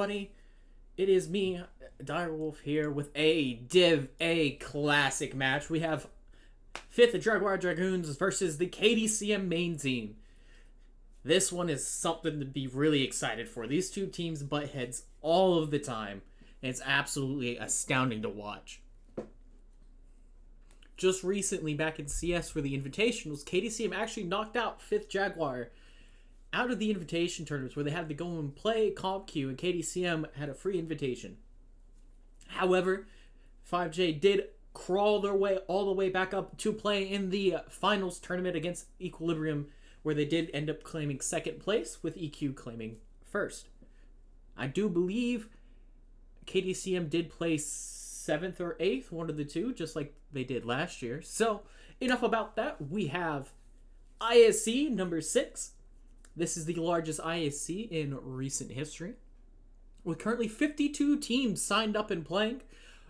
Buddy, it is me, Direwolf, here with a Div A classic match. We have 5th Jaguar Dragoons versus the KDCM main team. This one is something to be really excited for. These two teams butt heads all of the time, and it's absolutely astounding to watch. Just recently, back in CS for the Invitationals, KDCM actually knocked out 5th Jaguar out of the invitation tournaments where they had to go and play comp queue, and KDCM had a free invitation. However, 5J did crawl their way all the way back up to play in the finals tournament against Equilibrium, where they did end up claiming 2nd place, with EQ claiming 1st. I do believe KDCM did place 7th or 8th, one of the two, just like they did last year. So, enough about that. We have ISC number 6. This is the largest ISC in recent history, with currently 52 teams signed up and playing.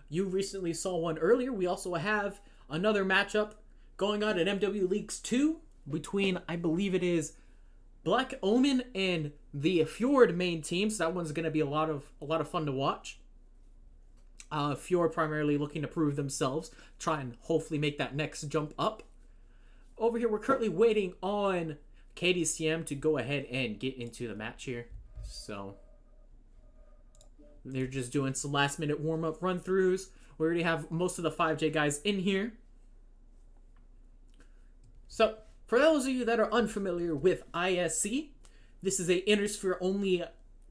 You recently saw one earlier. We also have another matchup going on at MW Leagues 2 between, I believe it is, Black Omen and the Fjord main team. So that one's going to be a lot of fun to watch. Fjord primarily looking to prove themselves, try and hopefully make that next jump up. Over here, we're currently waiting on KDCM to go ahead and get into the match here. So they're just doing some last minute warm-up run-throughs. We already have most of the 5J guys in here. So for those of you that are unfamiliar with ISC, this is a Innersphere only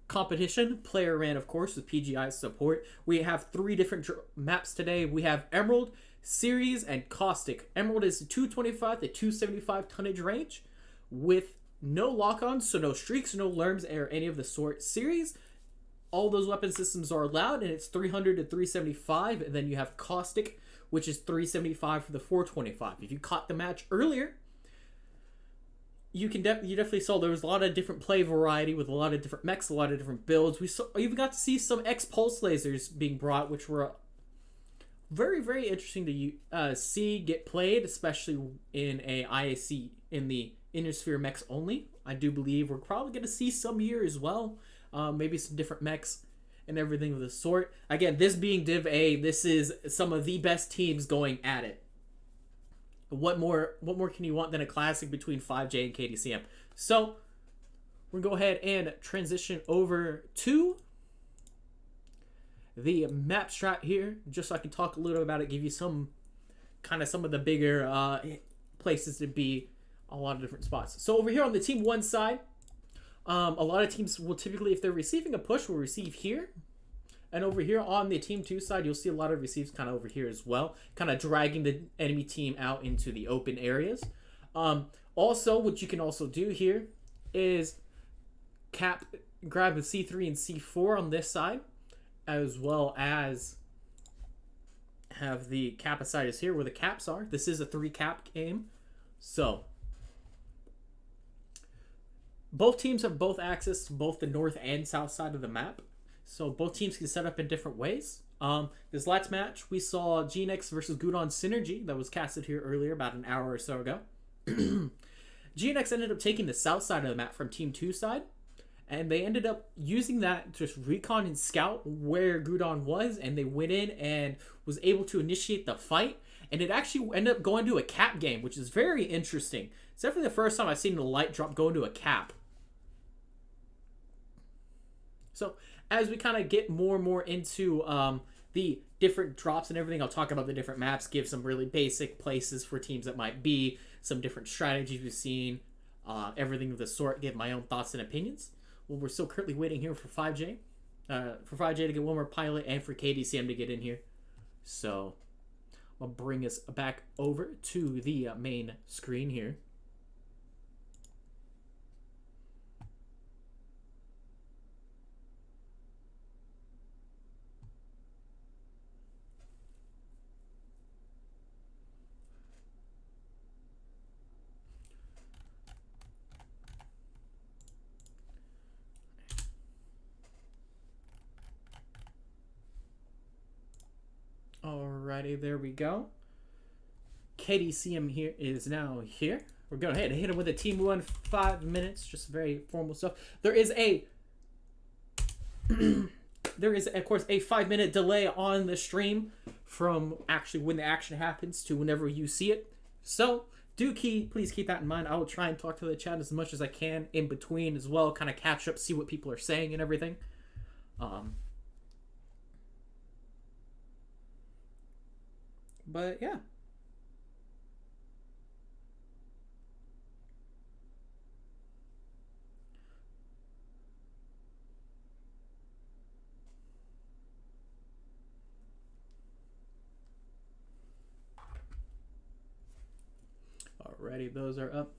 competition, player ran of course with PGI support. We have 3 different maps today. We have Emerald, Series, and Caustic. Emerald is 225 to 275 tonnage range, with no lock-ons, so no streaks, no lerms, or any of the sort. Series, all those weapon systems are allowed, and it's 300 to 375. And then you have Caustic, which is 375 for the 425. If you caught the match earlier, you definitely saw there was a lot of different play variety with a lot of different mechs, a lot of different builds. We even got to see some X pulse lasers being brought, which were very, very interesting to see get played, especially in a ISC in the Innersphere mechs only. I do believe we're probably going to see some here as well. Maybe some different mechs and everything of the sort. Again, this being Div A, this is some of the best teams going at it. What more can you want than a classic between 5J and KDCM? So, we're going to go ahead and transition over to the map strat here, just so I can talk a little about it, give you some of the bigger places to be, a lot of different spots. So over here on the Team 1 side, a lot of teams will typically, if they're receiving a push, will receive here. And over here on the Team 2 side, you'll see a lot of receives kind of over here as well, kind of dragging the enemy team out into the open areas. Also, what you can also do here is grab the C3 and C4 on this side, as well as have the Kappa side is here where the caps are. This is a 3-cap game. So both teams have both access to both the north and south side of the map. So both teams can set up in different ways. This last match, we saw GNX versus Gudon Synergy that was casted here earlier about an hour or so ago. GNX ended up taking the south side of the map from Team 2 side, and they ended up using that to just recon and scout where Gudon was, and they went in and was able to initiate the fight, and it actually ended up going to a cap game, which is very interesting. It's definitely the first time I've seen a light drop go into a cap. So as we kind of get more and more into the different drops and everything, I'll talk about the different maps, give some really basic places for teams that might be, some different strategies we've seen, everything of the sort, give my own thoughts and opinions. Well, we're still currently waiting here for 5J. For 5J to get one more pilot and for KDCM to get in here. So I'll bring us back over to the main screen here. Alrighty, there we go. KDCM here is now here. We're going ahead and hit him with a Team 1 5 minutes. Just very formal stuff. There is a there is, of course, a 5-minute delay on the stream from actually when the action happens to whenever you see it. So please keep that in mind. I will try and talk to the chat as much as I can in between as well, kind of catch up, see what people are saying and everything. But yeah. Alrighty, those are up.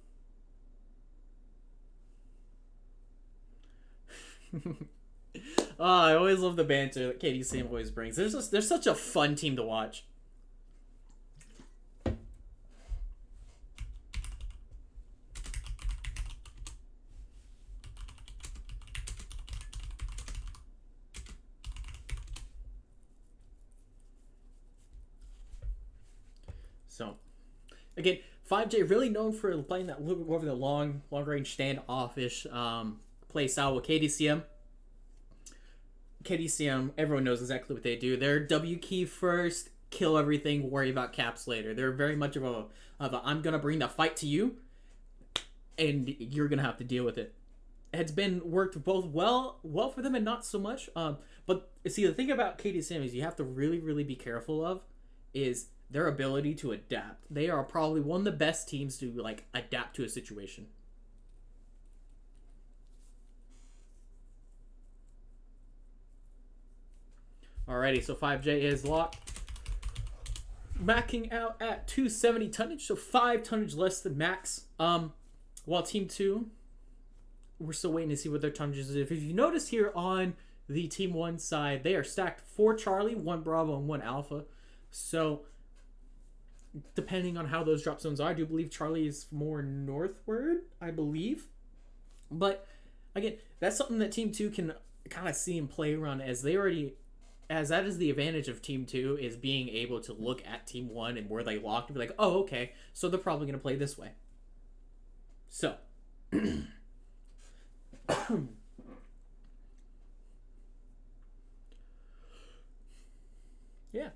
I always love the banter that KDCM always brings. They're such a fun team to watch. So, again, 5J really known for playing that little bit more of the long range standoffish play style with KDCM. KDCM, everyone knows exactly what they do. They're W key first, kill everything, worry about caps later. They're very much of a I'm gonna bring the fight to you, and you're gonna have to deal with it. It's been worked both well for them and not so much. But see, the thing about KDCM is you have to really be careful of is their ability to adapt. They are probably one of the best teams to like adapt to a situation. Alrighty, so 5J is locked. Maxing out at 270 tonnage, so 5 tonnage less than max. While Team 2, we're still waiting to see what their tonnage is. If you notice here on the Team 1 side, they are stacked 4 Charlie, 1 Bravo, and 1 Alpha. So, depending on how those drop zones are, I do believe Charlie is more northward, I believe. But, again, that's something that Team 2 can kind of see and play around as that is the advantage of Team 2 is being able to look at Team 1 and where they locked and be like, oh, okay, so they're probably going to play this way. So, yeah.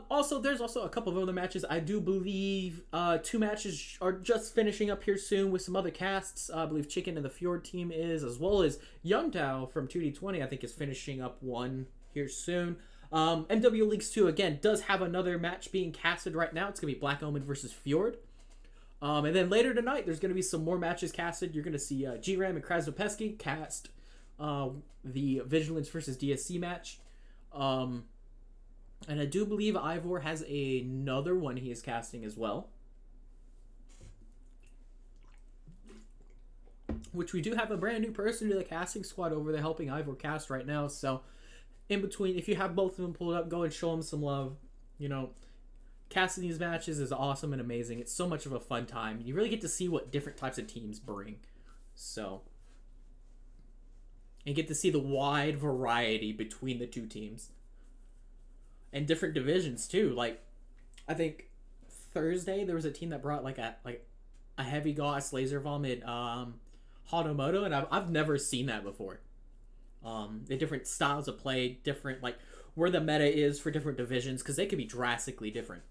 Also, there's also a couple of other matches. I do believe 2 matches are just finishing up here soon with some other casts. I believe Chicken and the Fjord team is, as well as Young Tao from 2D20, I think, is finishing up one here soon. MW Leagues 2, again, does have another match being casted right now. It's going to be Black Omen versus Fjord. And then later tonight, there's going to be some more matches casted. You're going to see G-Ram and Krasnopesky cast the Vigilance versus DSC match. And I do believe Ivor has another one he is casting as well. Which we do have a brand new person to the casting squad over there helping Ivor cast right now. So, in between, if you have both of them pulled up, go and show them some love. You know, casting these matches is awesome and amazing. It's so much of a fun time. You really get to see what different types of teams bring. So, and get to see the wide variety between the two teams. And different divisions too. Like, I think Thursday there was a team that brought like a heavy gas laser vomit Hanomoto, and I've never seen that before. The different styles of play, different like where the meta is for different divisions, because they could be drastically different.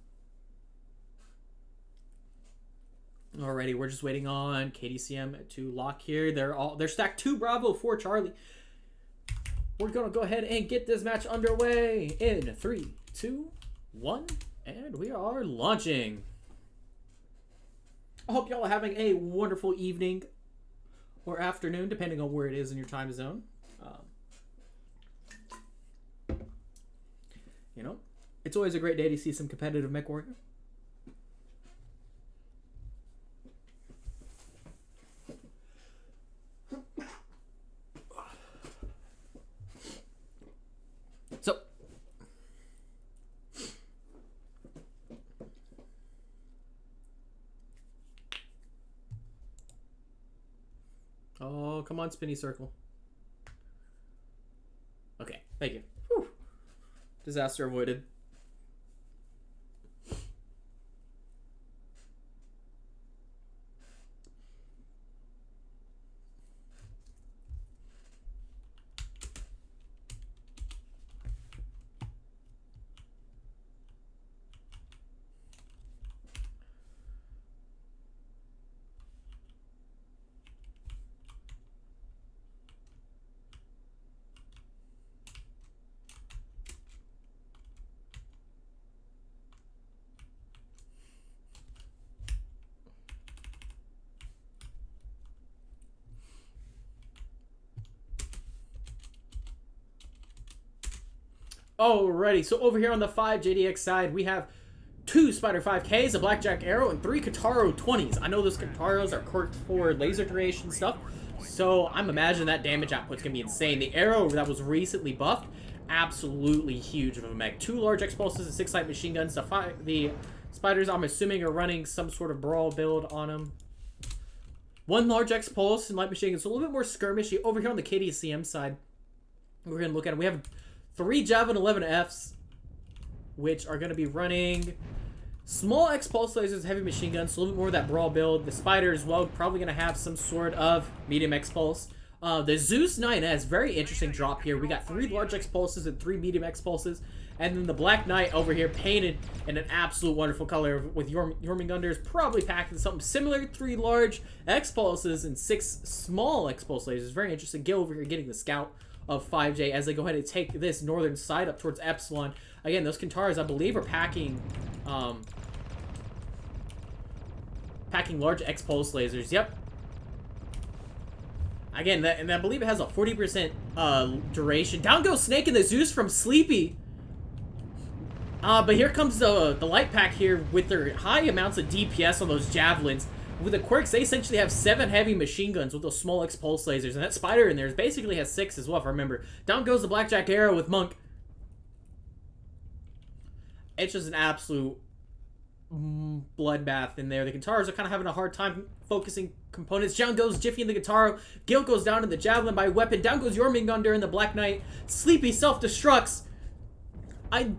Alrighty, we're just waiting on KDCM to lock here. They're stacked 2 Bravo, 4 Charlie. We're gonna go ahead and get this match underway in 3, 2, 1, and we are launching. I hope y'all are having a wonderful evening or afternoon, depending on where it is in your time zone. You know, it's always a great day to see some competitive mech warrior. So, oh, come on, spinny circle. Okay, thank you. Whew. Disaster avoided. Alrighty, so over here on the 5 JDX side, we have 2 Spider 5Ks, a Blackjack Arrow, and 3 Kataro 20s. I know those Kataros are quirked for laser duration stuff, so I'm imagining that damage output's gonna be insane. The Arrow that was recently buffed, absolutely huge of a mech. 2 large X-Pulses and 6 light machine guns. The Spiders, I'm assuming, are running some sort of brawl build on them. 1 large X-Pulse and light machine guns, so a little bit more skirmishy. Over here on the KDCM side, we're gonna look at it. We have 3 Javelin 11Fs, which are going to be running small X-Pulse lasers, heavy machine guns, so a little bit more of that brawl build. The Spider as well, probably going to have some sort of medium X-Pulse. The Zeus 9S, very interesting drop here. We got 3 large X-Pulses and 3 medium X-Pulses. And then the Black Knight over here, painted in an absolute wonderful color with Jormungandrs, probably packed in something similar. 3 large X-Pulses and 6 small X-Pulse lasers. Very interesting. Gil over here getting the Scout of 5J as they go ahead and take this northern side up towards Epsilon. Again, those Kentaurs, I believe, are packing large X-Pulse lasers. Yep. Again, and I believe it has a 40% duration. Down goes Snake and the Zeus from Sleepy. But here comes the Light Pack here with their high amounts of DPS on those Javelins. With the quirks, they essentially have 7 heavy machine guns with those small X-Pulse lasers. And that Spider in there basically has 6 as well, if I remember. Down goes the Blackjack Arrow with Monk. It's just an absolute bloodbath in there. The Kentaros are kind of having a hard time focusing components. Down goes Jiffy and the Kentaro. Gil goes down in the Javelin by weapon. Down goes Jormungandr in the Black Knight. Sleepy self-destructs. I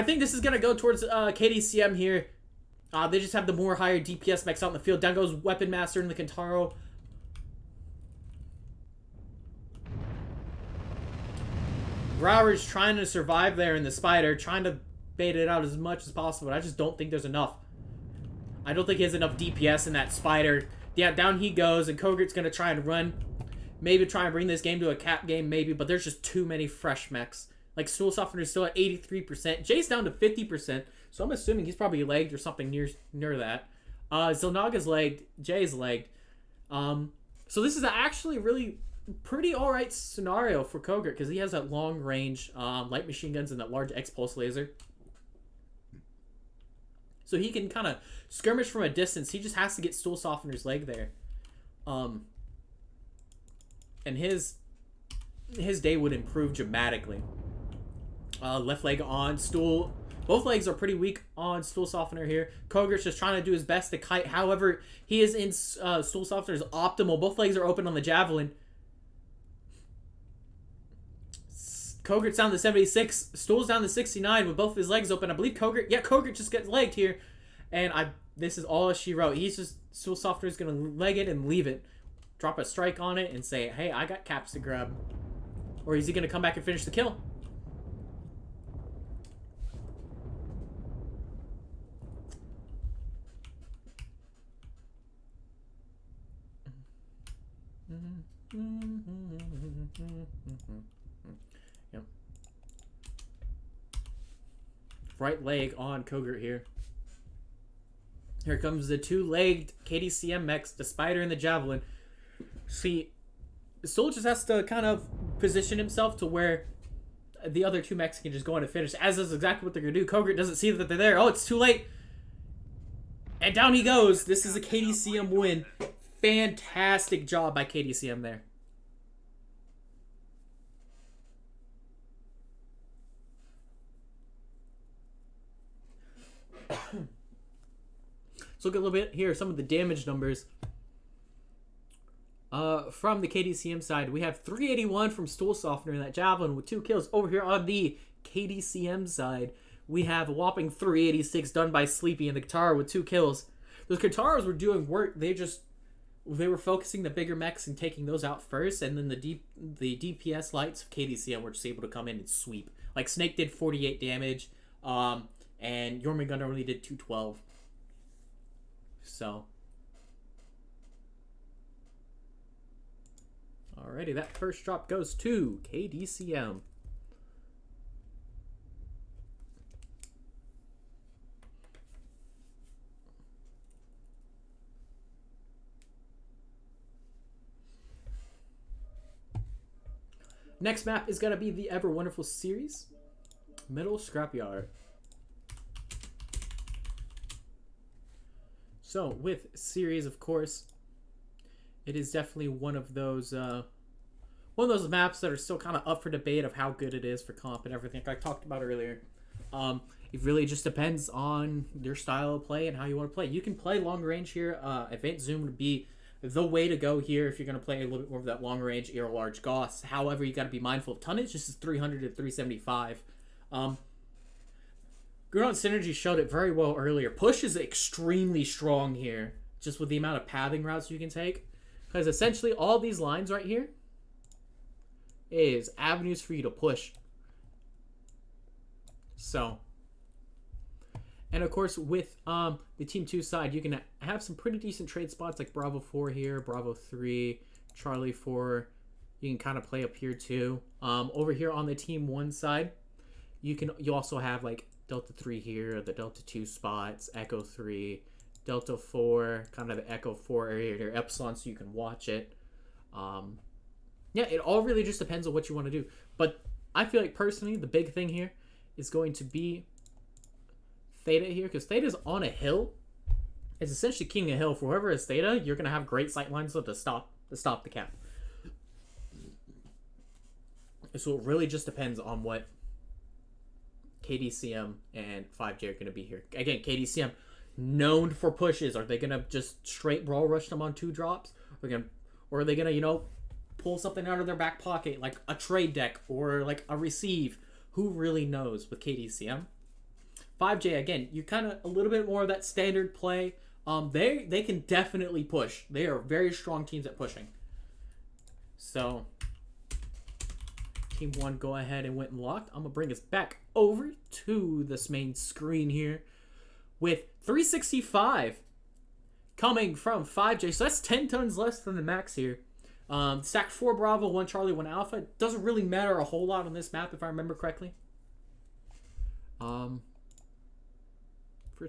think this is going to go towards KDCM here. They just have the more higher DPS mechs out in the field. Down goes Weapon Master in the Kentaro. Brower's trying to survive there in the Spider, trying to bait it out as much as possible, but I just don't think there's enough. I don't think he has enough DPS in that Spider. Yeah, down he goes, and Kogert's going to try and run. Maybe try and bring this game to a cap game, maybe, but there's just too many fresh mechs. Like, Stool Softener's still at 83%. Jay's down to 50%, so I'm assuming he's probably lagged or something near that. Zilnaga's lagged. Jay's lagged. So this is actually really pretty alright scenario for Kogert, because he has that long range light machine guns and that large X-Pulse laser. So he can kind of skirmish from a distance. He just has to get Stool Softener's leg there. And his day would improve dramatically. Left leg on Stool. Both legs are pretty weak on Stool Softener here. Kogert's just trying to do his best to kite. However, he is in Stool Softener's optimal. Both legs are open on the Javelin. Kogert's down to 76. Stool's down to 69 with both of his legs open. I believe Kogert... Yeah, Kogert just gets legged here. And this is all she wrote. He's just... Stool Softener's going to leg it and leave it. Drop a strike on it and say, hey, I got caps to grab. Or is he going to come back and finish the kill? Yep. Right leg on Kogert here. Here comes the 2-legged KDCM mechs, the Spider and the Javelin. See, Stool just has to kind of position himself to where the other 2 mechs can just go in and finish, as is exactly what they're going to do. Kogert doesn't see that they're there. Oh, it's too late. And down he goes. This is a KDCM win. Fantastic job by KDCM there. Let's look a little bit here. Some of the damage numbers. From the KDCM side, we have 381 from Stool Softener in that Javelin with 2 kills. Over here on the KDCM side, we have a whopping 386 done by Sleepy and the Katara with 2 kills. Those Kataras were doing work. They were focusing the bigger mechs and taking those out first, and then the DPS lights of KDCM were just able to come in and sweep. Like Snake did 48 damage, and Jormungandr only did 212. So, alrighty, that first drop goes to KDCM. Next map is going to be the Ever Wonderful series. Middle Scrapyard. So with series, of course, it is definitely one of those maps that are still kind of up for debate of how good it is for comp and everything, like I talked about earlier. It really just depends on your style of play and how you want to play. You can play long range here. Advanced Zoom would be the way to go here if you're going to play a little bit more of that long range air large Goss. However, you got to be mindful of tonnage. This is 300 to 375. Groudon Synergy showed it very well earlier. Push is extremely strong here, just with the amount of pathing routes you can take. Because essentially all these lines right here is avenues for you to push. So, and of course with the Team 2 side, you can have some pretty decent trade spots like Bravo 4 here, Bravo 3, Charlie 4. You can kind of play up here too. Over here on the Team 1 side, you also have like Delta 3 here, the Delta 2 spots, Echo 3, Delta 4, kind of the Echo 4 area here, Epsilon, so you can watch it. Yeah, it all really just depends on what you want to do. But I feel like personally, the big thing here is going to be Theta here, because Theta's on a hill. It's essentially king of hill. For whoever is Theta, you're going to have great sight lines to stop the cap. So it really just depends on what KDCM and 5J are going to be here. Again, KDCM known for pushes. Are they going to just straight brawl rush them on 2 drops? Or are they going to, you know, pull something out of their back pocket like a trade deck or like a receive? Who really knows with KDCM? 5J, again, you kind of a little bit more of that standard play. They can definitely push. They are very strong teams at pushing. So Team 1 go ahead and went and locked. I'm going to bring us back over to this main screen here with 365 coming from 5J. So that's 10 tons less than the max here. Stacked 4 Bravo, 1 Charlie, 1 Alpha. It doesn't really matter a whole lot on this map if I remember correctly. For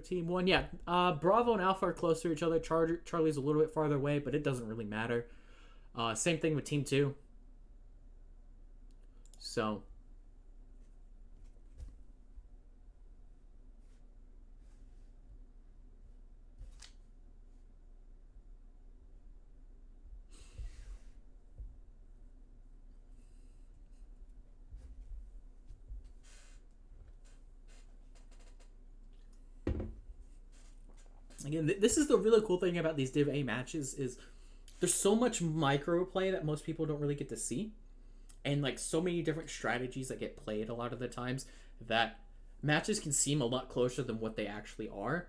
Team 1, yeah. Bravo and Alpha are close to each other. Charlie's a little bit farther away, but it doesn't really matter. Same thing with Team 2. So again, this is the really cool thing about these Div A matches is there's so much micro play that most people don't really get to see. And like so many different strategies that get played a lot of the times that matches can seem a lot closer than what they actually are.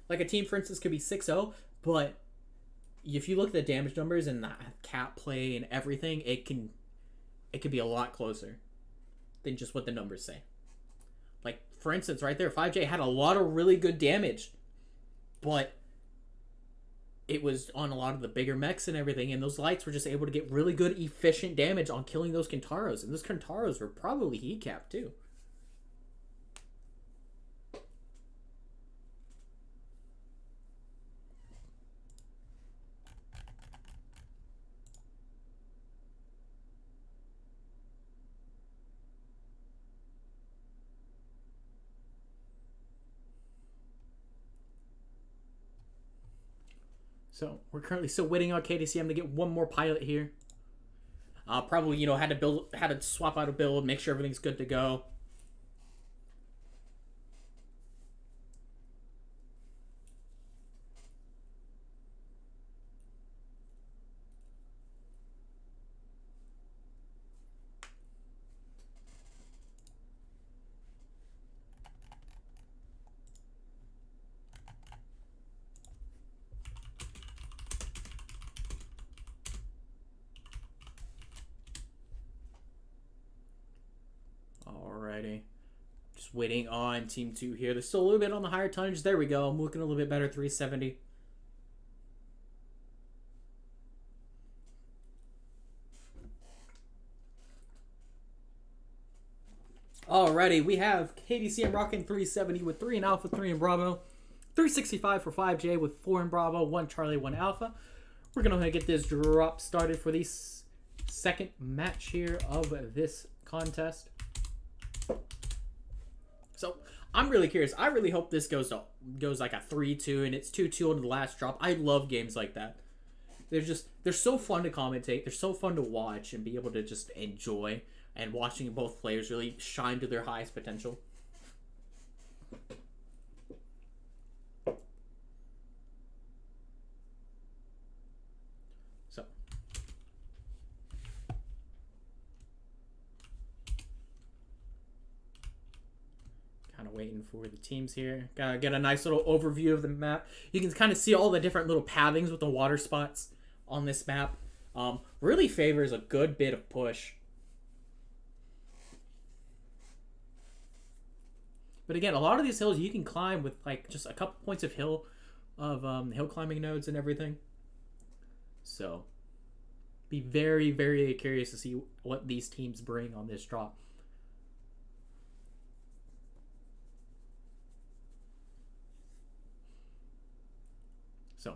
Like a team, for instance, could be 6-0, but if you look at the damage numbers and the cap play and everything, it could be a lot closer than just what the numbers say. Like, for instance, right there, 5J had a lot of really good damage, but it was on a lot of the bigger mechs and everything, and those lights were just able to get really good, efficient damage on killing those Kintaros, and those Kintaros were probably heat capped too. So we're currently still waiting on KDCM to get one more pilot here. Probably, you know, had to swap out a build, make sure everything's good to go. Alrighty. Just waiting on Team 2 here. They're still a little bit on the higher tonnage. There we go. I'm looking a little bit better, 370. Alrighty, we have KDCM rocking 370 with 3 in Alpha, 3 in Bravo. 365 for 5J with 4 in Bravo, 1 Charlie, 1 Alpha. We're going to get this drop started for the second match here of this contest. So I'm really curious. I really hope this goes like a 3-2 and it's 2-2 on the last drop. I love games like that. They're so fun to commentate. They're so fun to watch and be able to just enjoy, and watching both players really shine to their highest potential. So kind of waiting for the teams here. Gotta get a nice little overview of the map. You can kind of see all the different little pathings with the water spots on this map. Really favors a good bit of push. But again, a lot of these hills you can climb with like just a couple points of hill climbing nodes and everything. So be very, very curious to see what these teams bring on this drop. So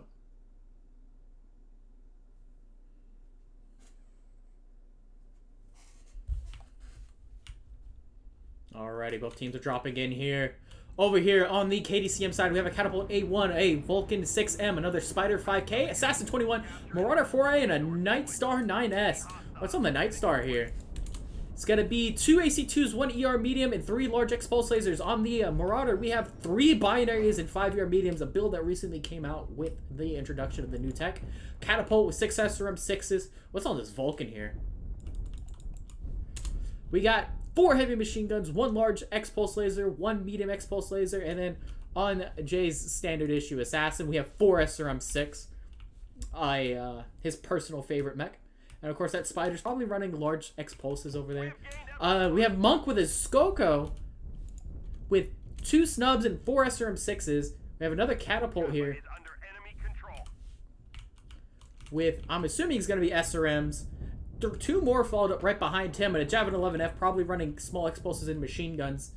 alrighty, both teams are dropping in here. Over here on the KDCM side, we have a Catapult A1, a Vulcan 6M, another Spider 5K, Assassin 21, Marauder 4A, and a Nightstar 9S. What's on the Nightstar here? It's going to be 2 AC2s, 1 ER medium, and 3 large X-Pulse lasers. On the Marauder, we have 3 binaries and 5 ER mediums, a build that recently came out with the introduction of the new tech. Catapult with 6 SRM6s. What's on this Vulcan here? We got 4 heavy machine guns, 1 large X-Pulse laser, 1 medium X-Pulse laser, and then on Jay's standard issue Assassin, we have 4 SRM6. His personal favorite mech. And of course that Spider's probably running large X-Pulses over there. We have Monk with his Skoko with 2 snubs and 4 SRM6s. We have another Catapult here with, I'm assuming he's going to be SRMs. 2 more followed up right behind him, and a Javelin 11F probably running small X-Pulses and machine guns.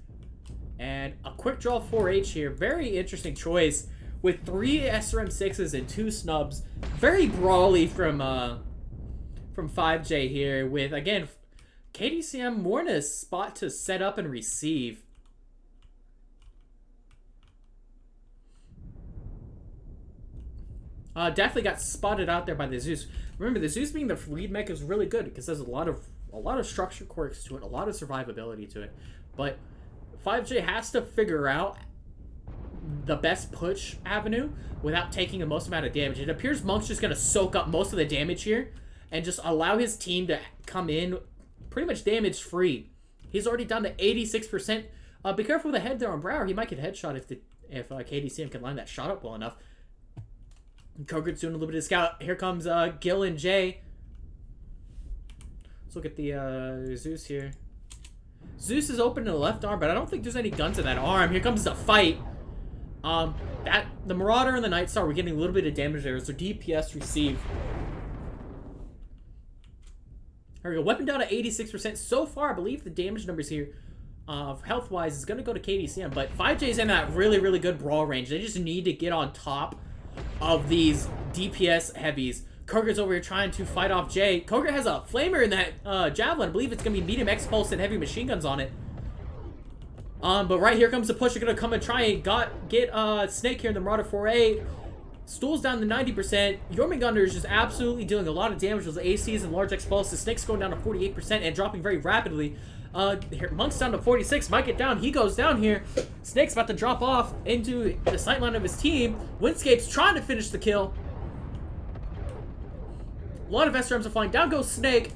And a Quick Draw 4H here. Very interesting choice with 3 SRM6s and 2 snubs. Very brawly from 5J here with, again, KDCM more in a spot to set up and receive. Definitely got spotted out there by the Zeus. Remember, the Zeus being the lead mech is really good because there's a lot of structure quirks to it, a lot of survivability to it. But 5J has to figure out the best push avenue without taking the most amount of damage. It appears Monk's just going to soak up most of the damage here and just allow his team to come in pretty much damage free. He's already down to 86%. Be careful with the head there on Brower. He might get headshot if KDCM can line that shot up well enough. Koger's doing a little bit of scout. Here comes Gil and Jay. Let's look at the Zeus here. Zeus is open in the left arm, but I don't think there's any guns in that arm. Here comes the fight. The Marauder and the Nightstar, we're getting a little bit of damage there. So DPS receive. There we go. Weapon down to 86%. So far, I believe the damage numbers here, health-wise, is going to go to KDCM. But 5J's in that really, really good brawl range. They just need to get on top of these DPS heavies. Koger's over here trying to fight off Jay. Koger has a flamer in that Javelin. I believe it's going to be medium X-Pulse and heavy machine guns on it. But right here comes the push. They're going to come and try and get Snake here in the Marauder 4A. Stool's down to 90%. Jormungandr is just absolutely doing a lot of damage with ACs and large X-Pulses. Snake's going down to 48% and dropping very rapidly. Here, Monk's down to 46. Might get down. He goes down here. Snake's about to drop off into the sightline of his team. Windscape's trying to finish the kill. A lot of SRMs are flying. Down goes Snake.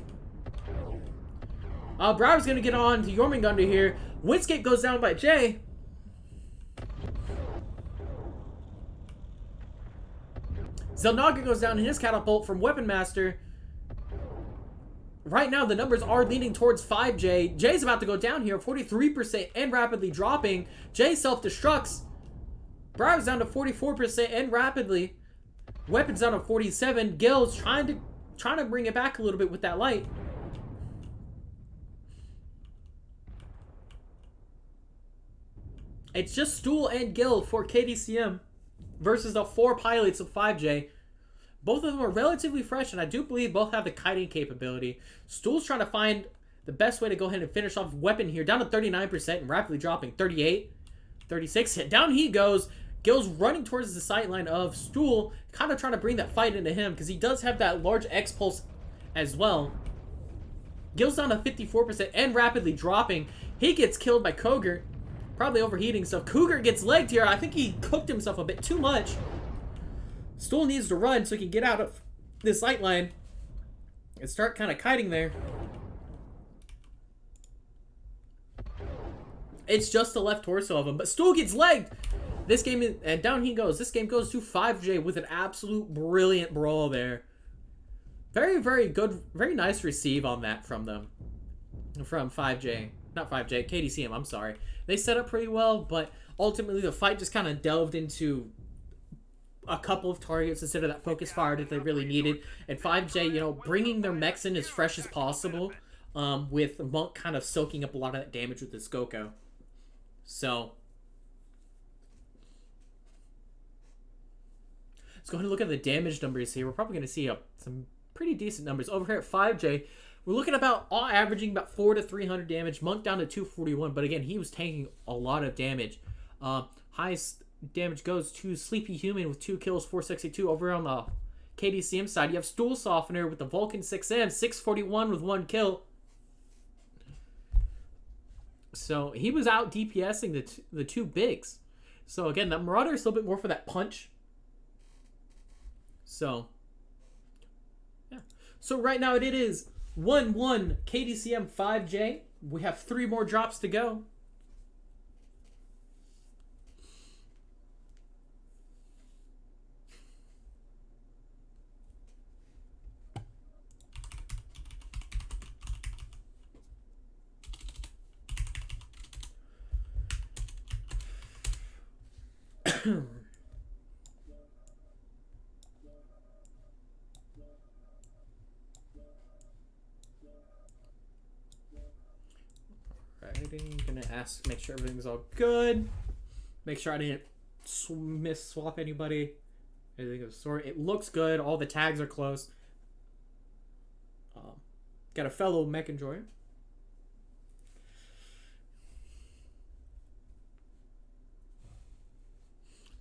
Brower's going to get on to Jormungandr here. Windscape goes down by Jay. Zelnaga goes down in his catapult from Weapon Master. Right now, the numbers are leaning towards 5J. Jay's about to go down here, 43% and rapidly dropping. Jay self-destructs. Brower's down to 44% and rapidly. Weapon's down to 47. Gil's trying to bring it back a little bit with that light. It's just Stool and Gil for KDCM versus the 4 pilots of 5J. Both of them are relatively fresh, and I do believe both have the kiting capability. Stool's trying to find the best way to go ahead and finish off weapon here. Down to 39% and rapidly dropping. 38, 36. Down he goes. Gil's running towards the sideline of Stool, kind of trying to bring that fight into him because he does have that large X-Pulse as well. Gil's down to 54% and rapidly dropping. He gets killed by Cougar, probably overheating stuff. Cougar gets legged here. I think he cooked himself a bit too much. Stool needs to run so he can get out of this sight line and start kind of kiting there. It's just the left torso of him, but Stool gets legged. This game is, and down he goes. This game goes to 5J with an absolute brilliant brawl there. Very, very good, very nice receive on that from them. From 5J. Not 5J, KDCM, I'm sorry. They set up pretty well, but ultimately the fight just kind of delved into a couple of targets instead of that focus fire that they really needed. And 5J, you know, bringing their mechs in as fresh as possible, with Monk kind of soaking up a lot of that damage with his Skoko. So let's go ahead and look at the damage numbers here. We're probably going to see some pretty decent numbers. Over here at 5J, we're looking about averaging about 400 to 300 damage. Monk down to 241, but again, he was tanking a lot of damage. Highest damage goes to Sleepy Human with 2 kills, 462. Over on the KDCM side, you have Stool Softener with the Vulcan 6M, 641 with 1 kill. So he was out DPSing the two bigs. So again, that Marauder is a little bit more for that punch. So, yeah. So right now it is 1-1 KDCM 5J. We have 3 more drops to go. Gonna ask, make sure everything's all good. Make sure I didn't miss-swap anybody. Anything of the sort. It looks good. All the tags are close. Got a fellow mech enjoyer.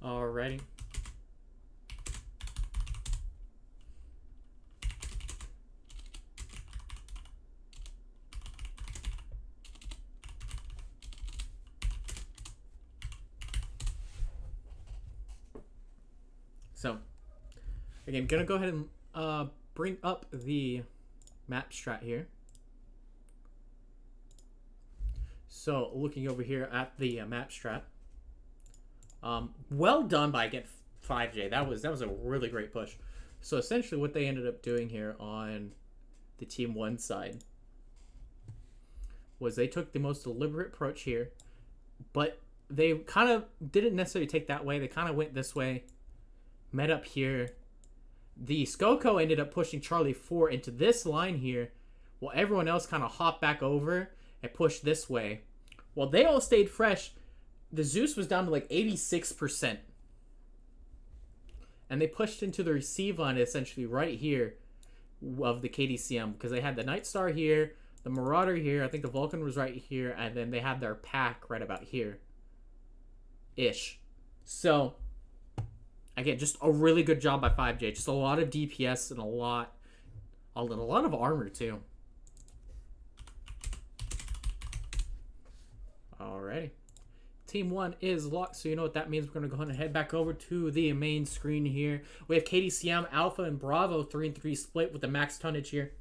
Alrighty. So, again, gonna go ahead and bring up the map strat here. So, looking over here at the map strat. Well done by, again, 5J. That was a really great push. So, essentially what they ended up doing here on the Team 1 side was they took the most deliberate approach here, but they kind of didn't necessarily take that way. They kind of went this way. Met up here. The Skoko ended up pushing Charlie 4 into this line here, while everyone else kind of hopped back over and pushed this way. While they all stayed fresh, the Zeus was down to like 86%. And they pushed into the receive line essentially right here of the KDCM, because they had the Night Star here, the Marauder here, I think the Vulcan was right here, and then they had their pack right about here. Ish. So, again, just a really good job by 5J. Just a lot of DPS and a lot of armor too. Alrighty. Team 1 is locked, so you know what that means. We're going to go ahead and head back over to the main screen here. We have KDCM, Alpha, and Bravo 3-3 split with the max tonnage here.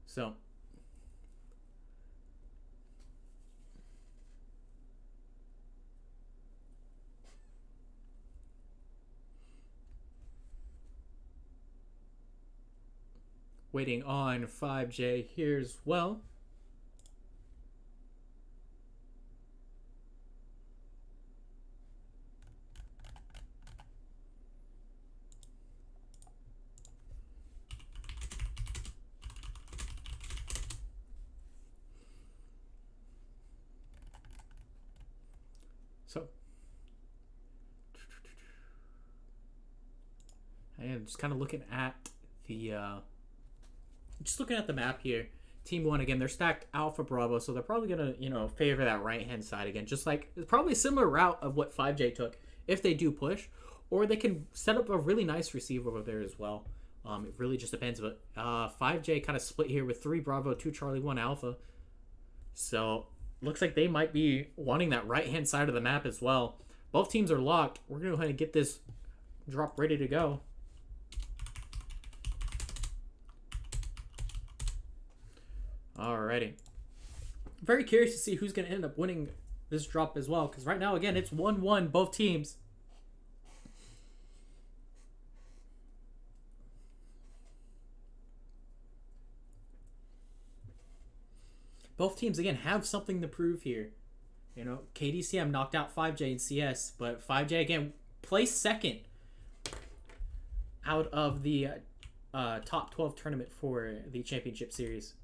So, waiting on 5J here as well. So, And just kind of looking at the map here. Team 1, again, they're stacked Alpha Bravo, so they're probably going to, you know, favor that right-hand side again. Just like, it's probably a similar route of what 5J took if they do push. Or they can set up a really nice receiver over there as well. It really just depends. But 5J kind of split here with 3 Bravo, 2 Charlie, 1 Alpha. So, looks like they might be wanting that right-hand side of the map as well. Both teams are locked. We're going to go ahead and get this drop ready to go. Alrighty. Very curious to see who's going to end up winning this drop as well. Because right now, again, it's 1-1, both teams. Both teams, again, have something to prove here. You know, KDCM knocked out 5J in CS. But 5J, again, placed second out of the top 12 tournament for the championship series.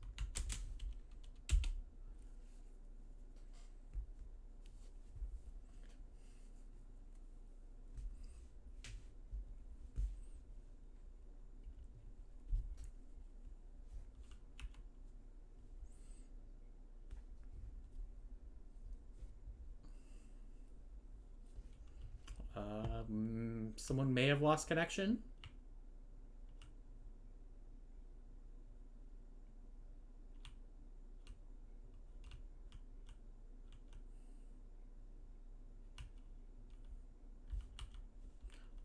Someone may have lost connection.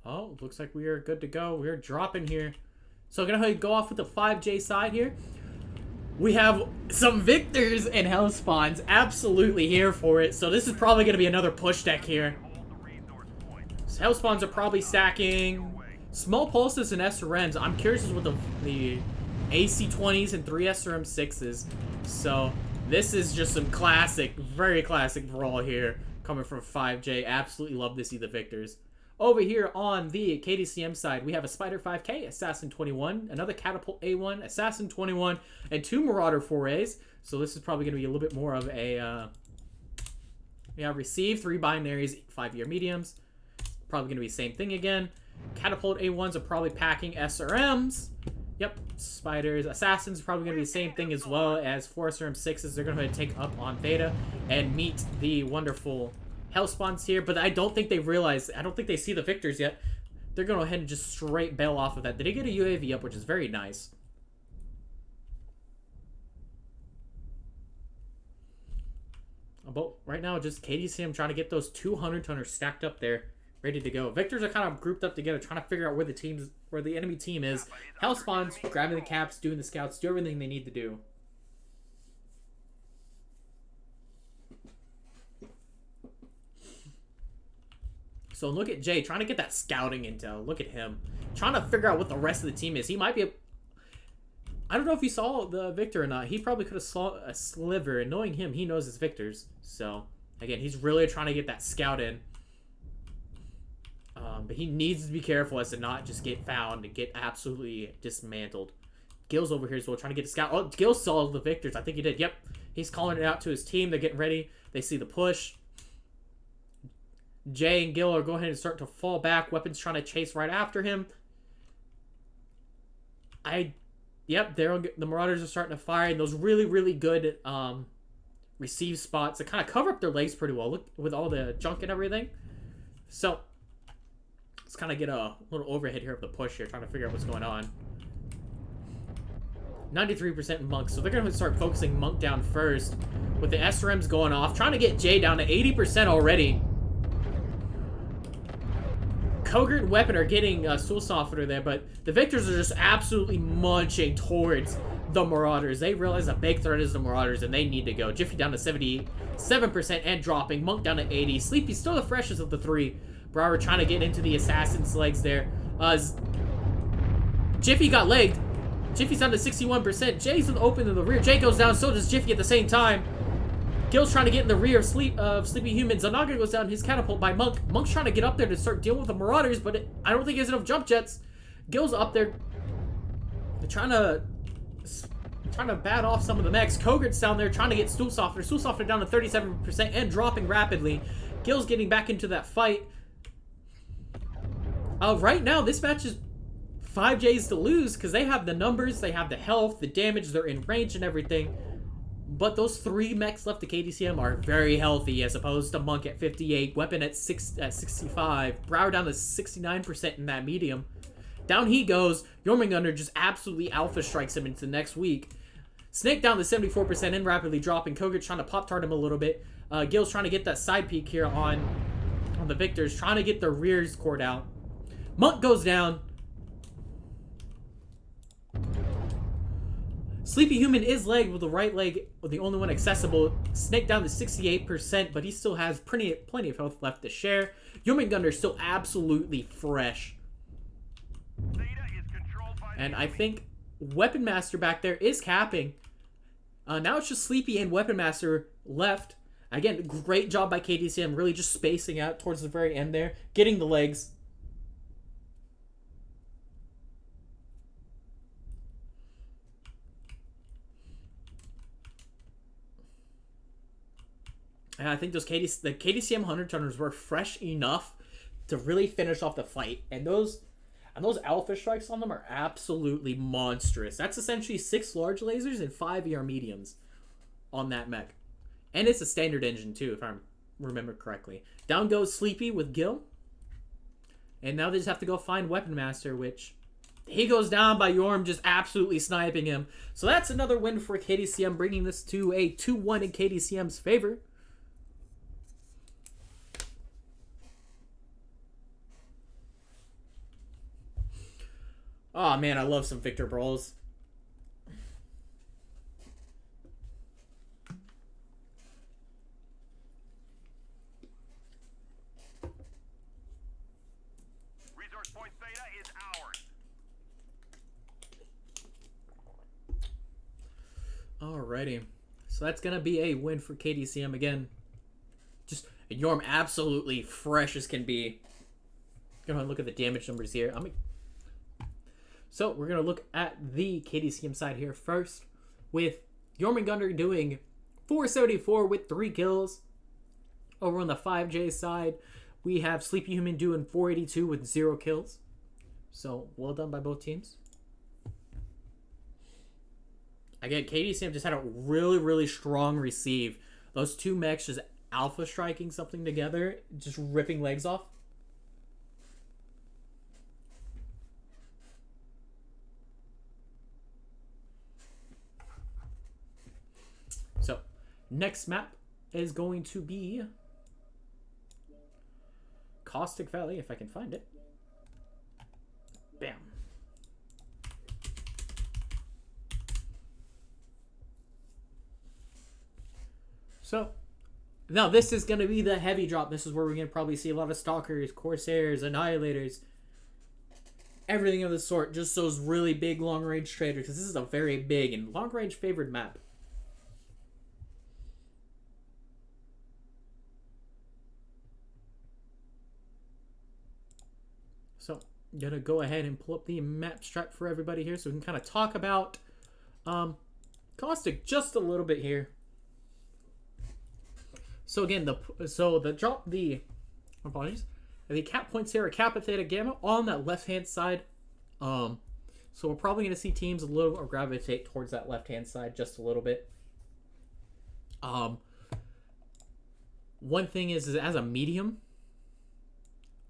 Oh, looks like we are good to go. We're dropping here. So I'm going to go off with the 5J side here. We have some victors and hell spawns absolutely here for it. So this is probably going to be another push deck here. So hell spawns are probably stacking small pulses and SRMs. I'm curious as what the AC-20s and 3 SRM-6s. So this is just some classic, very classic brawl here coming from 5J. Absolutely love to see the victors. Over here on the KDCM side, we have a Spider 5K, Assassin 21, another Catapult A1, Assassin 21, and 2 Marauder 4As. So this is probably going to be a little bit more of a, receive 3 binaries, 5-year mediums. Probably going to be the same thing again. Catapult A1s are probably packing SRMs. Yep, Spiders. Assassins are probably going to be the same thing as well as 4 SRM6s. They're going to take up on Theta and meet the wonderful hell spawns here, but I don't think they realize, I don't think they see the victors yet. They're going to go ahead and just straight bail off of that. They did get a UAV up, which is very nice. But right now, just KDCM trying to get those 200 tonners stacked up there, ready to go. Victors are kind of grouped up together, trying to figure out where the enemy team is. Hell spawns, grabbing the caps, doing the scouts, do everything they need to do. So look at Jay trying to get that scouting intel. Look at him. Trying to figure out what the rest of the team is. He might be I don't know if he saw the Victor or not. He probably could have saw a sliver. And knowing him, he knows his Victors. So, again, he's really trying to get that scout in. But he needs to be careful as to not just get found and get absolutely dismantled. Gil's over here as well, trying to get a scout. Oh, Gil saw the Victors. I think he did. Yep. He's calling it out to his team. They're getting ready. They see the push. Jay and Gil are going ahead and start to fall back. Weapons trying to chase right after him. Yep, the Marauders are starting to fire. And those really, really good receive spots that kind of cover up their legs pretty well. Look, with all the junk and everything. So, let's kind of get a little overhead here of the push here. Trying to figure out what's going on. 93% Monk. So they're going to start focusing Monk down first. With the SRMs going off. Trying to get Jay down to 80% already. Kogert and Weapon are getting Soul Softener there, but the Victors are just absolutely munching towards the Marauders. They realize a big threat is the Marauders, and they need to go. Jiffy down to 77% and dropping. Monk down to 80. Sleepy still the freshest of the 3. Brower trying to get into the Assassin's legs there. Jiffy got legged. Jiffy's down to 61%. Jay's open in the rear. Jay goes down, so does Jiffy at the same time. Gil's trying to get in the rear of Sleepy Humans. Zanaga goes down his catapult by Monk. Monk's trying to get up there to start dealing with the Marauders, but I don't think he has enough jump jets. Gil's up there trying to bat off some of the mechs. Kogert's down there trying to get Stool Softener. Stool Softener down to 37% and dropping rapidly. Gil's getting back into that fight. Right now, this match is 5Js to lose because they have the numbers, they have the health, the damage, they're in range and everything. But those 3 mechs left to KDCM are very healthy, as opposed to Monk at 58, Weapon at 65, Brower down to 69% in that medium. Down he goes. Jormungandr just absolutely alpha strikes him into the next week. Snake down to 74% and rapidly dropping. Kogut trying to pop-tart him a little bit. Gil's trying to get that side peek here on the Victors, trying to get the rears cored out. Monk goes down. Sleepy Human is legged with the right leg, the only one accessible. Snake down to 68%, but he still has plenty of health left to share. Jormungandr still absolutely fresh. And I think Weapon Master back there is capping. Now it's just Sleepy and Weapon Master left. Again, great job by KDCM, really just spacing out towards the very end there, getting the legs. And I think the KDCM 100 tonners were fresh enough to really finish off the fight. And those alpha strikes on them are absolutely monstrous. That's essentially 6 large lasers and 5 ER mediums on that mech. And it's a standard engine too, if I remember correctly. Down goes Sleepy with Gil. And now they just have to go find Weapon Master, which he goes down by Yorm just absolutely sniping him. So that's another win for KDCM, bringing this to a 2-1 in KDCM's favor. Oh man, I love some Victor brawls. Resource point Theta is ours. Alrighty. So that's going to be a win for KDCM again. Just Yorm absolutely fresh as can be. Gonna look at the damage numbers here. So we're going to look at the KDCM side here first, with Jormungandr doing 474 with 3 kills. Over on the 5J side, we have Sleepy Human doing 482 with 0 kills. So well done by both teams. Again, KDCM just had a really, really strong receive. Those 2 mechs just alpha striking something together, just ripping legs off. So, next map is going to be Caustic Valley, if I can find it. Bam. So, now this is going to be the heavy drop. This is where we're going to probably see a lot of Stalkers, Corsairs, Annihilators, everything of the sort. Just those really big long-range traders, because this is a very big and long-range favored map. So, I'm going to go ahead and pull up the map strat for everybody here so we can kind of talk about Caustic just a little bit here. So again, the cap points here are Kappa, Theta, Gamma on that left-hand side. So we're probably going to see teams a little or gravitate towards that left-hand side just a little bit. One thing is as a medium,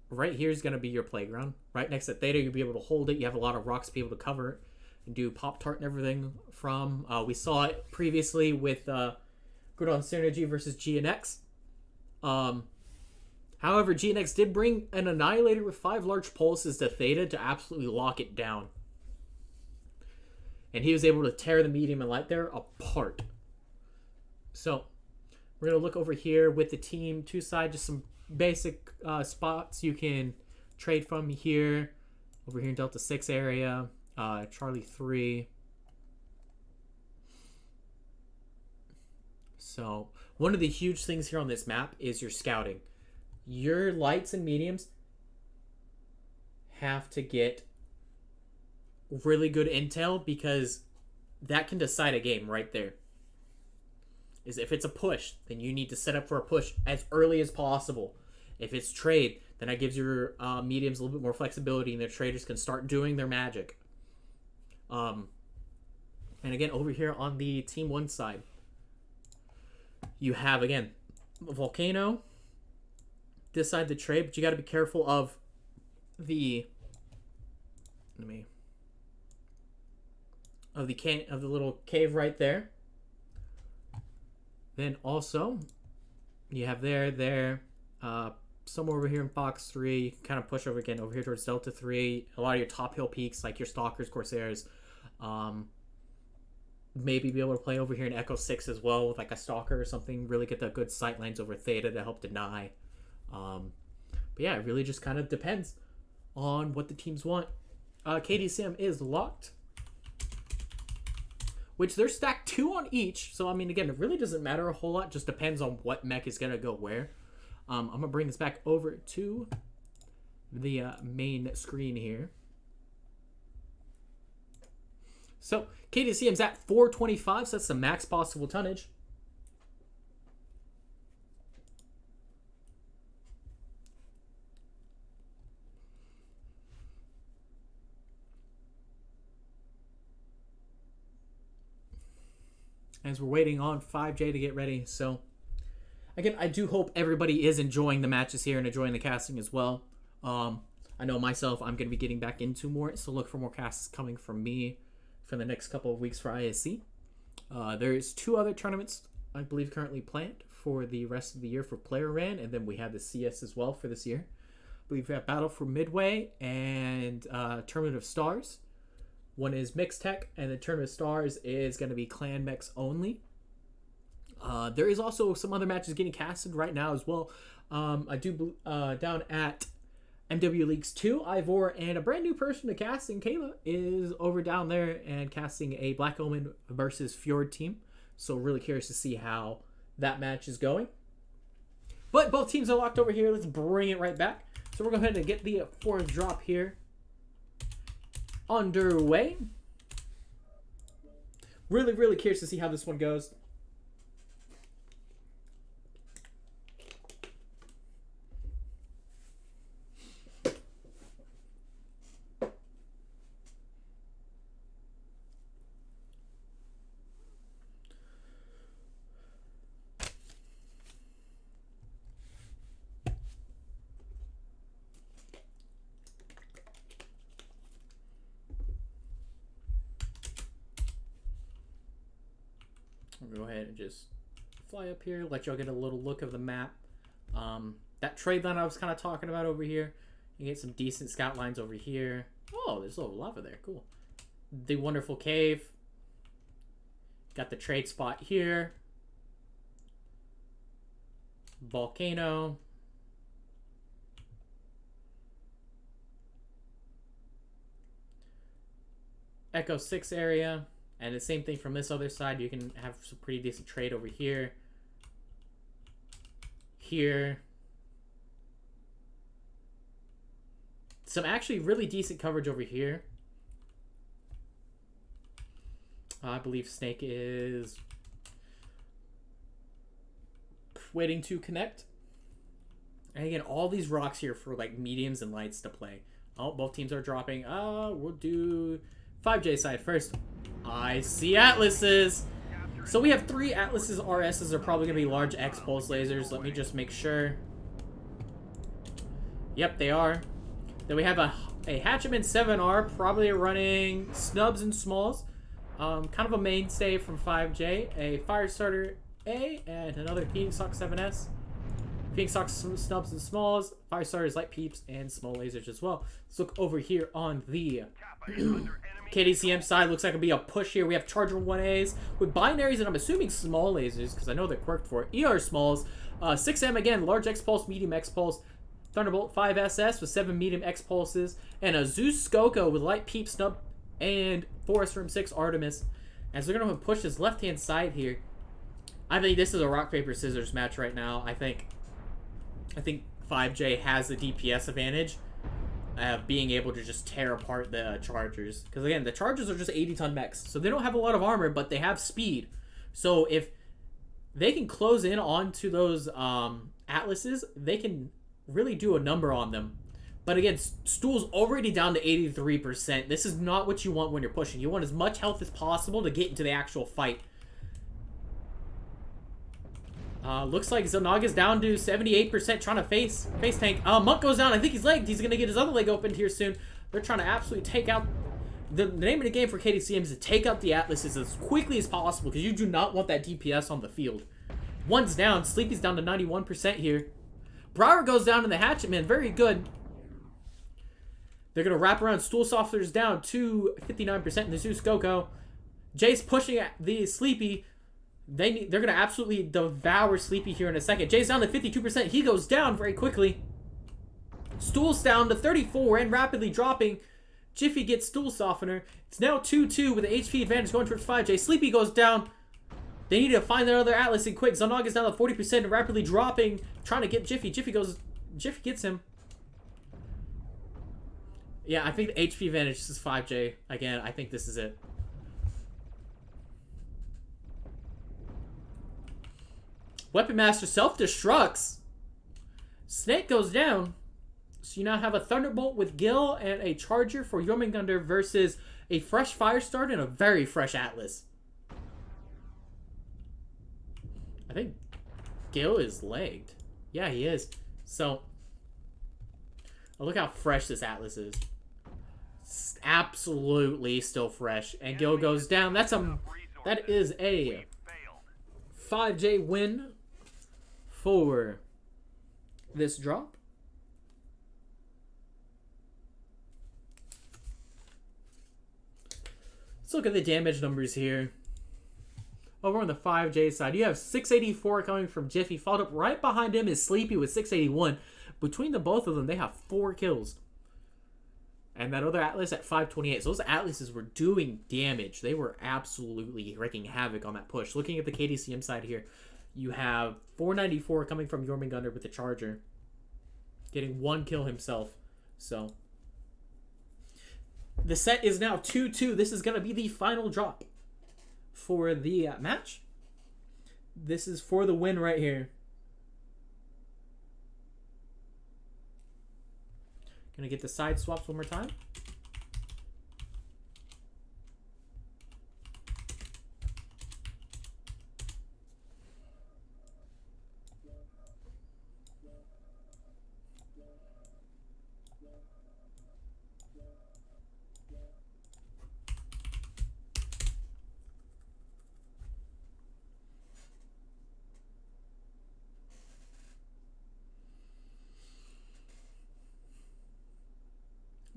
right here is going to be your playground. Right next to Theta, you'll be able to hold it. You have a lot of rocks to be able to cover it and do Pop-Tart and everything from. We saw it previously with Groudon Synergy versus GNX. However, GNX did bring an Annihilator with 5 large pulses to Theta to absolutely lock it down. And he was able to tear the medium and light there apart. So, we're going to look over here with the team 2 side, just some basic spots you can trade from here. Over here in Delta 6 area, Charlie 3. So, one of the huge things here on this map is your scouting. Your lights and mediums have to get really good intel, because that can decide a game right there. Is if it's a push, then you need to set up for a push as early as possible. If it's trade, Then that gives your mediums a little bit more flexibility, and their traders can start doing their magic. And again, over here on the Team 1 side, you have, again, Volcano. This side, the trade, but you got to be careful of the... of the little cave right there. Then also, you have there, somewhere over here in Fox 3, you can kind of push over again over here towards Delta 3. A lot of your top hill peaks, like your Stalkers, Corsairs, maybe be able to play over here in Echo 6 as well with like a Stalker or something. Really get the good sight lines over Theta to help deny. But yeah, it really just kind of depends on what the teams want. KDCM is locked, which they're stacked 2 on each. So, I mean, again, it really doesn't matter a whole lot. Just depends on what mech is going to go where. I'm going to bring this back over to the main screen here. So, KDCM's at 425, so that's the max possible tonnage. As we're waiting on 5J to get ready. So, again, I do hope everybody is enjoying the matches here and enjoying the casting as well. I know myself, I'm going to be getting back into more, so look for more casts coming from me for the next couple of weeks for ISC. There's 2 other tournaments, I believe, currently planned for the rest of the year for Player Ran, and then we have the CS as well for this year. I believe we have Battle for Midway and Tournament of Stars. One is Mixed Tech, and the Tournament of Stars is going to be Clan Mechs only. There is also some other matches getting casted right now as well. I do down at MW Leagues 2, Ivor, and a brand new person to casting, Kayla, is over down there and casting a Black Omen versus Fjord team. So really curious to see how that match is going. But both teams are locked over here. Let's bring it right back. So we're going to go ahead and get the 4th drop here underway. Really curious to see how this one goes. Go ahead and just fly up here, let y'all get a little look of the map. That trade line I was kind of talking about over here. You get some decent scout lines over here. Oh, there's a little lava there. Cool. The wonderful cave. Got the trade spot here. Volcano. Echo 6 area. And the same thing from this other side. You can have some pretty decent trade over here. Here. Some actually really decent coverage over here. I believe Snake is waiting to connect. And again, all these rocks here for like mediums and lights to play. Oh, both teams are dropping. We'll do 5J side first. I see Atlases. So we have 3 Atlases. RSs are probably going to be large X-Pulse lasers. Let me just make sure. Yep, they are. Then we have a Hatchman 7R, probably running snubs and smalls. Kind of a mainstay from 5J. A Firestarter A and another Phoenix Hawk 7S. Phoenix Hawk snubs and smalls. Firestarters, light peeps, and small lasers as well. Let's look over here on the KDCM side. Looks like it'll be a push here. We have Charger 1As with binaries, and I'm assuming small lasers because I know they're quirked for it. ER smalls. 6M again, large X-Pulse, medium X-Pulse. Thunderbolt 5SS with 7 medium X-Pulses. And a Zeus Skoko with light peep, snub, and Forest Room 6 Artemis. As they're going to push this left-hand side here. I think this is a rock, paper, scissors match right now. I think 5J has the DPS advantage of being able to just tear apart the Chargers. Because again, the Chargers are just 80-ton mechs. So they don't have a lot of armor, but they have speed. So if they can close in onto those Atlases, they can really do a number on them. But again, Stool's already down to 83%. This is not what you want when you're pushing. You want as much health as possible to get into the actual fight. Looks like Zonaga's down to 78% trying to face tank. Monk goes down. I think he's legged. He's going to get his other leg opened here soon. They're trying to absolutely take out... The name of the game for KDCM is to take out the Atlases as quickly as possible because you do not want that DPS on the field. One's down. Sleepy's down to 91% here. Brower goes down in the Hatchet Man. Very good. They're going to wrap around. Stool Softener's down to 59% in the Zeus Coco. Jay's pushing at the Sleepy. They're going to absolutely devour Sleepy here in a second. Jay's down to 52%. He goes down very quickly. Stool's down to 34 and rapidly dropping. Jiffy gets Stool Softener. It's now 2-2 with the HP advantage going towards 5J. Sleepy goes down. They need to find their other Atlas and quick. Zonaga's down to 40% and rapidly dropping. Trying to get Jiffy. Jiffy gets him. Yeah, I think the HP advantage is 5J. Again, I think this is it. Weapon Master self-destructs. Snake goes down. So you now have a Thunderbolt with Gil and a Charger for Jormungandr versus a fresh Firestart and a very fresh Atlas. I think Gil is legged. Yeah, he is. So, look how fresh this Atlas is. It's absolutely still fresh. And Gil goes down. That is a 5J win for this drop. Let's look at the damage numbers here. Over on the 5J side, you have 684 coming from Jiffy. Followed up right behind him is Sleepy with 681. Between the both of them, they have 4 kills. And that other Atlas at 528. So those Atlases were doing damage. They were absolutely wreaking havoc on that push. Looking at the KDCM side here, you have 494 coming from Jormungandr with the Charger. Getting 1 kill himself. So the set is now 2-2. This is going to be the final drop for the match. This is for the win right here. Gonna get the side swaps one more time.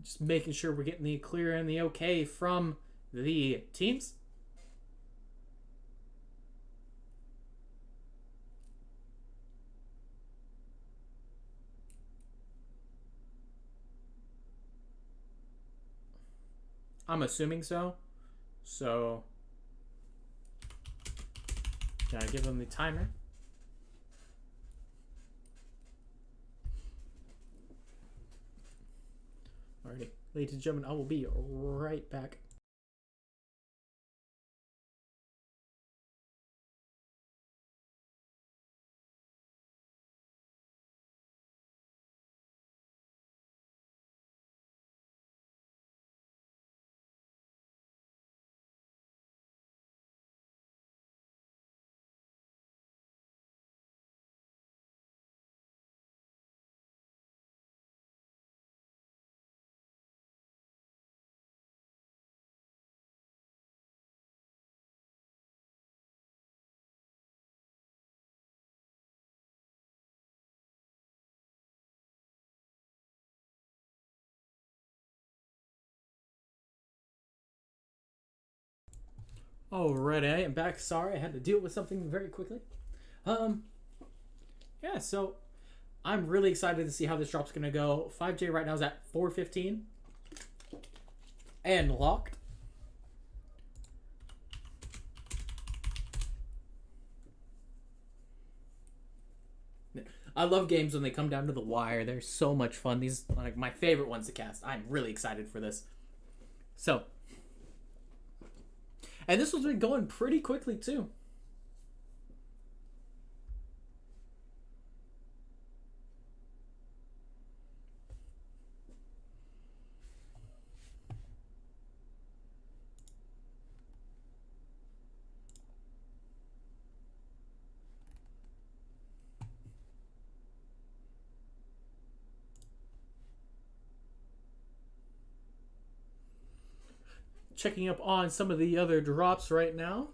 Just making sure we're getting the clear and the okay from the teams. I'm assuming so. So, gotta give them the timer. Alrighty, ladies and gentlemen, I will be right back. Alright, I am back. Sorry, I had to deal with something very quickly. Yeah, so I'm really excited to see how this drop's gonna go. 5J right now is at 415 and locked. I love games when they come down to the wire. They're so much fun. These are like my favorite ones to cast. I'm really excited for this. So, and this one's been going pretty quickly too. checking up on some of the other drops right now.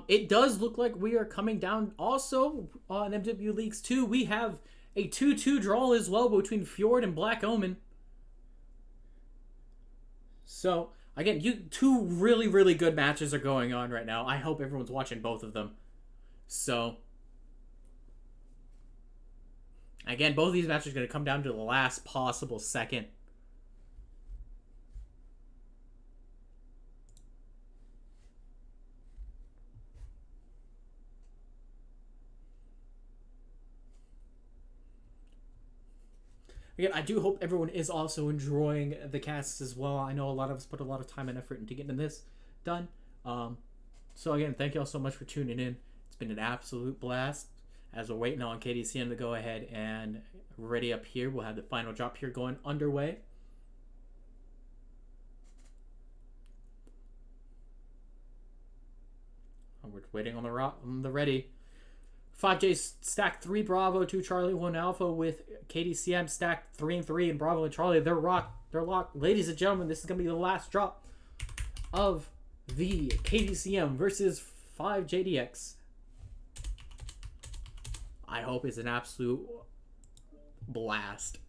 It does look like we are coming down also on MW Leagues 2. We have a 2-2 draw as well between Fjord and Black Omen. So, again, two really, really good matches are going on right now. I hope everyone's watching both of them. So, again, both of these matches are going to come down to the last possible second. Again, I do hope everyone is also enjoying the casts as well. I know a lot of us put a lot of time and effort into getting this done. So again, thank you all so much for tuning in. It's been an absolute blast. As we're waiting on KDCM to go ahead and ready up here, we'll have the final drop here going underway. We're waiting on the ready. 5J stacked 3 Bravo, 2 Charlie, 1 Alpha with KDCM stacked 3 and 3 and Bravo and Charlie. They're locked. Ladies and gentlemen, this is going to be the last drop of the KDCM versus 5JDX. I hope it's an absolute blast.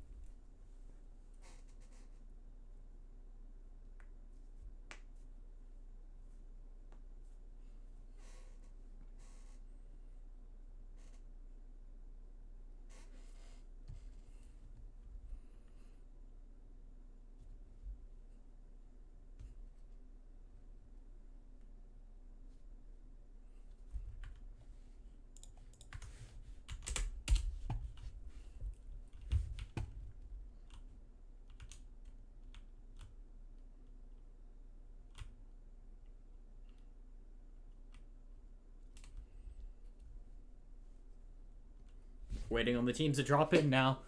Waiting on the teams to drop in now.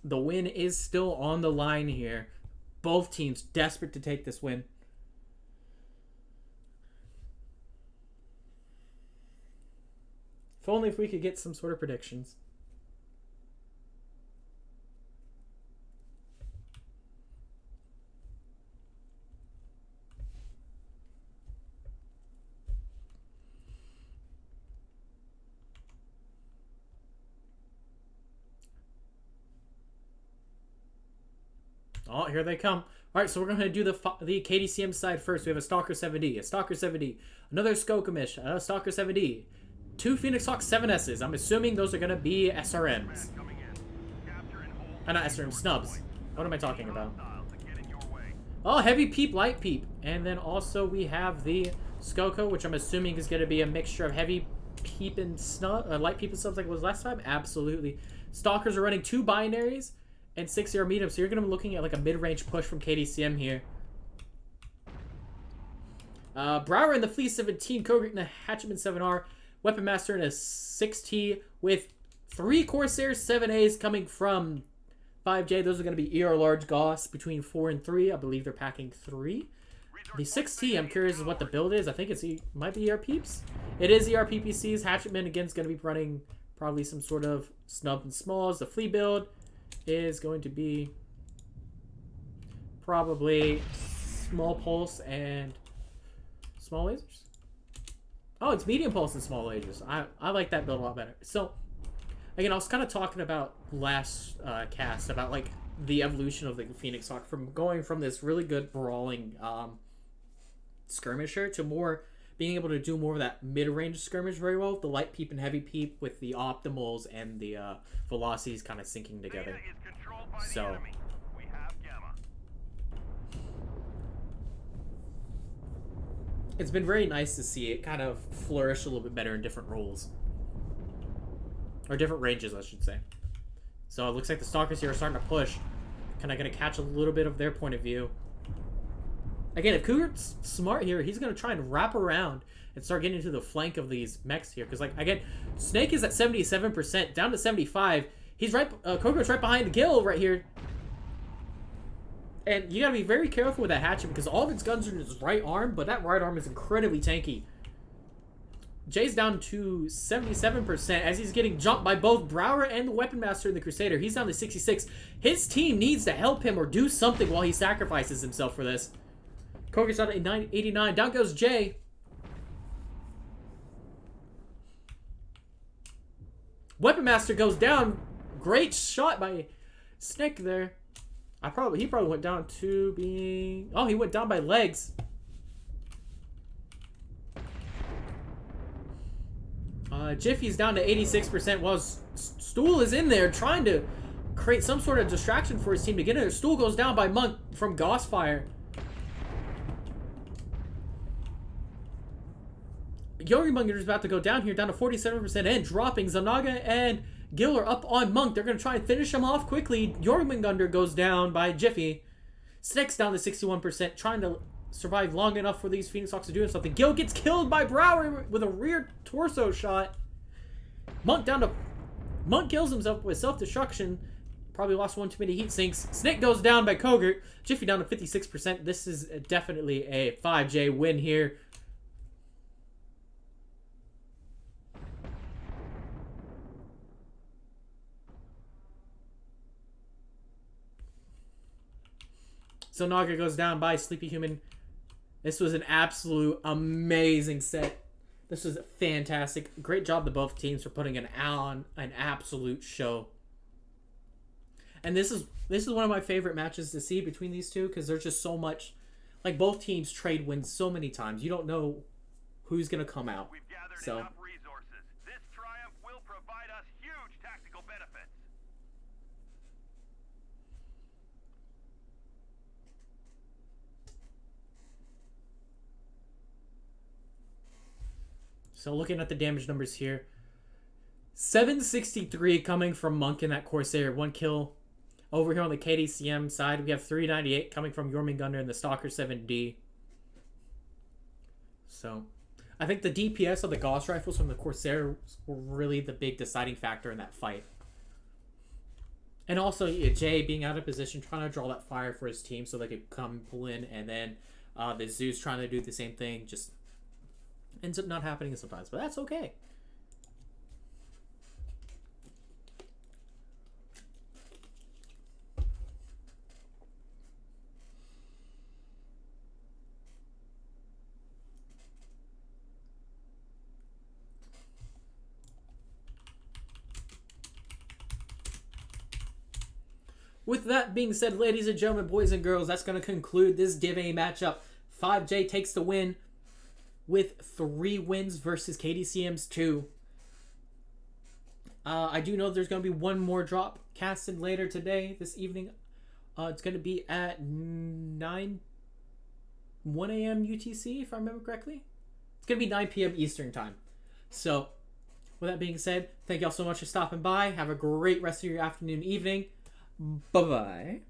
The win is still on the line here. Both teams desperate to take this win. If only if we could get some sort of predictions. Oh, here they come. All right, so we're going to do the KDCM side first. We have a Stalker 7D, a Stalker 7D, another Skokamish, a Stalker 7D, 2 Phoenix Hawk 7Ss. I'm assuming those are going to be SRMs. Not SRM, snubs. What am I talking about? Oh, Heavy Peep, Light Peep. And then also we have the Skoko, which I'm assuming is going to be a mixture of Heavy Peep and snub, Light Peep and stuff like it was last time. Absolutely. Stalkers are running 2 binaries and 6-0 medium, so you're going to be looking at like a mid-range push from KDCM here. Brower in the Fleet 17, Kogrik in the Hatchetman 7R, Weapon Master in a 6T with 3 Corsairs 7As coming from 5J. Those are going to be ER Large Gauss between 4 and 3. I believe they're packing 3. The 6T, I'm curious what the build is. I think it might be ER Peeps. It is ER PPCs. Hatchetman, again, is going to be running probably some sort of snub and smalls. The Flea build is going to be probably small pulse and small lasers. Oh, it's medium pulse and small lasers. I like that build a lot better. So, again, I was kind of talking about last cast about like the evolution of the Phoenix Hawk from going from this really good brawling skirmisher to more being able to do more of that mid-range skirmish very well. The Light Peep and Heavy Peep with the optimals and the velocities kind of syncing together. So, it's been very nice to see it kind of flourish a little bit better in different roles. Or different ranges, I should say. So it looks like the Stalkers here are starting to push. Kind of going to catch a little bit of their point of view. Again, if Cougar's smart here, he's going to try and wrap around and start getting into the flank of these mechs here. Because, like, again, Snake is at 77%, down to 75. He's right, Cougar's right behind the kill right here. And you got to be very careful with that hatchet because all of its guns are in his right arm, but that right arm is incredibly tanky. Jay's down to 77% as he's getting jumped by both Brower and the Weapon Master and the Crusader. He's down to 66. His team needs to help him or do something while he sacrifices himself for this. Koger's down to 89. Down goes Jay. Weapon Master goes down. Great shot by Snick there. He probably went down to being... Oh, he went down by legs. Jiffy's down to 86% while Stool is in there trying to create some sort of distraction for his team to get in there. Stool goes down by Monk from Gaussfire. Jormunger's about to go down here, down to 47% and dropping. Zanaga and Gil are up on Monk. They're going to try and finish him off quickly. Jormunger goes down by Jiffy. Snick's down to 61%, trying to survive long enough for these Phoenix Hawks to do something. Gil gets killed by Brower with a rear torso shot. Monk kills himself with self-destruction. Probably lost one too many heat sinks. Snick goes down by Kogert. Jiffy down to 56%. This is definitely a 5J win here. So Naga goes down by Sleepy Human. This was an absolute amazing set. This was fantastic. Great job to both teams for putting an absolute show. And this is one of my favorite matches to see between these two because there's just so much. Like, both teams trade wins so many times. You don't know who's going to come out. We've gathered So enough resources. This triumph will provide us huge tactical benefits. So looking at the damage numbers here. 763 coming from Monk in that Corsair. 1 kill. Over here on the KDCM side, we have 398 coming from Jormungandr and the Stalker 7D. So, I think the DPS of the Gauss rifles from the Corsair were really the big deciding factor in that fight. And also, Jay being out of position, trying to draw that fire for his team so they could come pull in. And then the Zeus trying to do the same thing, just ends up not happening sometimes. But that's okay. With that being said, ladies and gentlemen, boys and girls, that's going to conclude this Div A matchup. 5J takes the win with 3 wins versus KDCM's 2. I do know there's going to be one more drop casted later today, this evening. It's going to be at 1 a.m. UTC, if I remember correctly. It's going to be 9 p.m. Eastern time. So, with that being said, thank y'all so much for stopping by. Have a great rest of your afternoon, evening. Bye-bye.